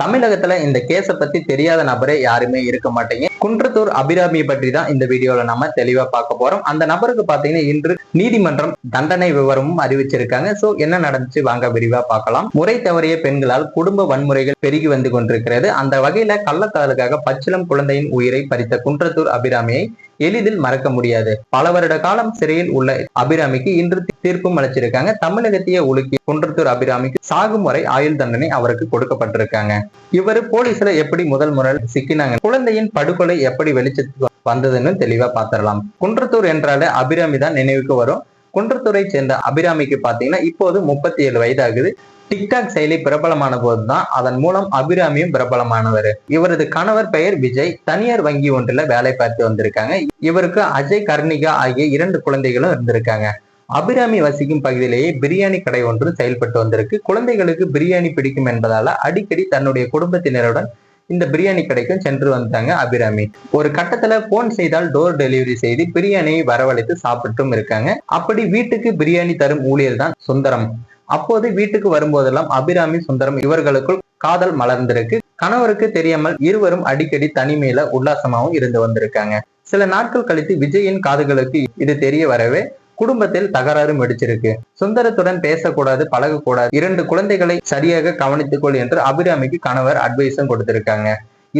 தமிழகத்துல இந்த கேஸ பத்தி தெரியாத நபரே யாருமே இருக்க மாட்டீங்க. குன்றத்தூர் அபிராமியை பற்றி தான் இந்த வீடியோல நம்ம தெளிவா பார்க்க போறோம். அந்த நபருக்கு பாத்தீங்கன்னா இன்று நீதிமன்றம் தண்டனை விவரமும் அறிவிச்சிருக்காங்க. சோ என்ன நடந்துச்சு வாங்க விரிவா பார்க்கலாம். முறை தவறிய பெண்களால் குடும்ப வன்முறைகள் பெருகி வந்து கொண்டிருக்கிறது. அந்த வகையில கள்ளக்காதலுக்காக பச்சிளம் குழந்தையின் உயிரை பறித்த குன்றத்தூர் அபிராமியை எளிதில் மறக்க முடியாது. பல வருட காலம் சிறையில் உள்ள அபிராமிக்கு இன்று தீர்ப்பும் அளிச்சிருக்காங்க. தமிழகத்தையே உலுக்கி குன்றத்தூர் அபிராமிக்கு சாகும் வரை ஆயுள் தண்டனை அவருக்கு கொடுக்கப்பட்டிருக்காங்க. இவர் போலீஸ்ல எப்படி முதல் முறை சிக்கினாங்க, குழந்தையின் படுகொலை எப்படி வெளிச்சத்துக்கு வந்ததுன்னு தெளிவா பாத்திரலாம். குன்றத்தூர் என்றாலே அபிராமி தான் நினைவுக்கு வரும். குன்றத்தூரை சேர்ந்த அபிராமிக்கு பாத்தீங்கன்னா இப்போது 37 வயது ஆகுது. டிக்டாக் செயலி பிரபலமான போதுதான் அதன் மூலம் அபிராமியும் பிரபலமானவர். இவரது கணவர் பெயர் விஜய். தனியார் வங்கி ஒன்றில் வேலை பார்த்து வந்திருக்காங்க. இவருக்கு அஜய், கர்ணிகா ஆகிய 2 குழந்தைகளும் இருந்திருக்காங்க. அபிராமி வசிக்கும் பகுதியிலேயே பிரியாணி கடை ஒன்று செயல்பட்டு வந்திருக்கு. குழந்தைகளுக்கு பிரியாணி பிடிக்கும் என்பதால அடிக்கடி தன்னுடைய குடும்பத்தினருடன் இந்த பிரியாணி கடைக்கும் சென்று வந்தாங்க அபிராமி. ஒரு கட்டத்துல போன் செய்தால் டோர் டெலிவரி செய்து பிரியாணியை வரவழைத்து சாப்பிட்டும் இருக்காங்க. அப்படி வீட்டுக்கு பிரியாணி தரும் ஊழியர் தான் சுந்தரம். அப்போது வீட்டுக்கு வரும்போதெல்லாம் அபிராமி, சுந்தரம் இவர்களுக்குள் காதல் மலர்ந்திருக்கு. கணவருக்கு தெரியாமல் இருவரும் அடிக்கடி தனிமையில உல்லாசமாகவும் இருந்து வந்திருக்காங்க. சில நாட்கள் கழித்து விஜயின் காதுகளுக்கு இது தெரிய வரவே குடும்பத்தில் தகராறு வெடிச்சிருக்கு. சுந்தரத்துடன் பேசக்கூடாது, பழகக்கூடாது, 2 குழந்தைகளை சரியாக கவனித்துக்கொள் என்று அபிராமிக்கு கணவர் அட்வைஸும் கொடுத்திருக்காங்க.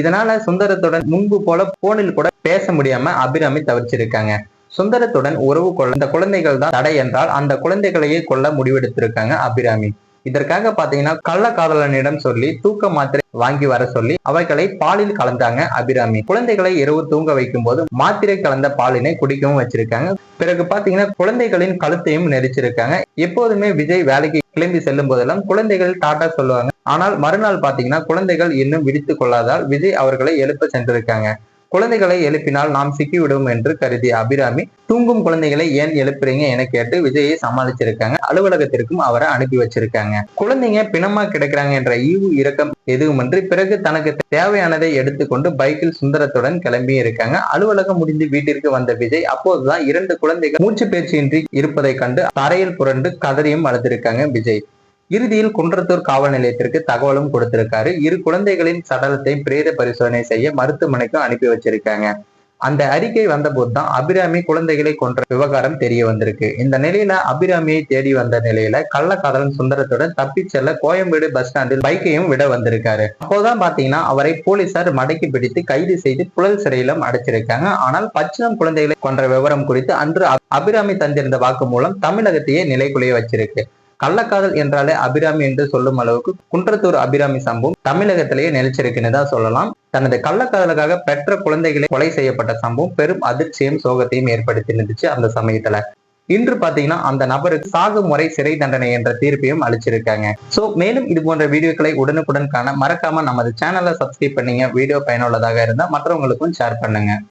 இதனால சுந்தரத்துடன் முன்பு போல போனில் கூட பேச முடியாம அபிராமி தவிர்த்திருக்காங்க. சுந்தரத்துடன் உறவு கொள்ள இந்த குழந்தைகள் தான் தடை என்றால் அந்த குழந்தைகளையே கொல்ல முடிவெடுத்திருக்காங்க அபிராமி. இதற்காக பாத்தீங்கன்னா கள்ளக்காதலனிடம் சொல்லி தூக்க மாத்திரை வாங்கி வர சொல்லி அவைகளை பாலில் கலந்தாங்க அபிராமி. குழந்தைகளை இரவு தூங்க வைக்கும் போது மாத்திரை கலந்த பாலினை குடிக்கவும் வச்சிருக்காங்க. பிறகு பாத்தீங்கன்னா குழந்தைகளின் கழுத்தையும் நெரிச்சிருக்காங்க. எப்போதுமே விஜய் வேலைக்கு கிளம்பி செல்லும் போதெல்லாம் குழந்தைகள் டாட்டா சொல்லுவாங்க. ஆனால் மறுநாள் பாத்தீங்கன்னா குழந்தைகள் இன்னும் விழித்துக் கொள்ளாதால் விஜய் அவர்களை எழுப்ப சென்றிருக்காங்க. குழந்தைகளை எழுப்பினால் நாம் சிக்கிவிடும் என்று கருதிய அபிராமி தூங்கும் குழந்தைகளை ஏன் எழுப்புறீங்க என கேட்டு விஜயை சமாளிச்சிருக்காங்க. அலுவலகத்திற்கும் அவரை அனுப்பி வச்சிருக்காங்க. குழந்தைங்க பிணமா கிடைக்கிறாங்க என்ற ஈவு இரக்கம் எதுவுமின்றி பிறகு தனக்கு தேவையானதை எடுத்துக்கொண்டு பைக்கில் சுந்தரத்துடன் கிளம்பி இருக்காங்க. அலுவலகம் முடிந்து வீட்டிற்கு வந்த விஜய் அப்போதுதான் 2 குழந்தைகள் மூச்சு பேச்சின்றி இருப்பதை கண்டு தரையில் புரண்டு கதறியும் அழுத்திருக்காங்க விஜய். இறுதியில் குன்றத்தூர் காவல் நிலையத்திற்கு தகவலும் கொடுத்திருக்காரு. 2 குழந்தைகளின் சடலத்தை பிரேத பரிசோதனை செய்ய மருத்துவமனைக்கும் அனுப்பி வச்சிருக்காங்க. அந்த அறிக்கை வந்த போதுதான் அபிராமி குழந்தைகளை கொன்ற விவகாரம் தெரிய வந்திருக்கு. இந்த நிலையில அபிராமியை தேடி வந்த நிலையில கள்ளக்காதலன் சுந்தரத்துடன் தப்பி செல்ல கோயம்பேடு பஸ் ஸ்டாண்டில் பைக்கையும் விட வந்திருக்காரு. அப்போதான் பாத்தீங்கன்னா அவரை போலீசார் மடக்கி பிடித்து கைது செய்து புழல் சிறையிலும் அடைச்சிருக்காங்க. ஆனால் பச்சிளம் குழந்தைகளை கொன்ற விவரம் குறித்து அன்று அபிராமி தந்திருந்த வாக்குமூலம் தமிழகத்தையே நிலைக்குலைய வச்சிருக்கு. கள்ளக்காதல் என்றாலே அபிராமி என்று சொல்லும் அளவுக்கு குன்றத்தூர் அபிராமி சம்பவம் தமிழகத்திலேயே நிலைச்சிருக்குன்னு தான் சொல்லலாம். தனது கள்ளக்காதலுக்காக பெற்ற குழந்தைகளை கொலை செய்யப்பட்ட சம்பவம் பெரும் அதிர்ச்சியும் சோகத்தையும் ஏற்படுத்தி இருந்துச்சு அந்த சமயத்துல. இன்று பாத்தீங்கன்னா அந்த நபருக்கு சாகும் முறை சிறை தண்டனை என்ற தீர்ப்பையும் அளிச்சிருக்காங்க. சோ மேலும் இது போன்ற வீடியோக்களை உடனுக்குடன் காண மறக்காம நமது சேனலை சப்ஸ்கிரைப் பண்ணீங்க. வீடியோ பயனுள்ளதாக இருந்தா மற்றவங்களுக்கும் ஷேர் பண்ணுங்க.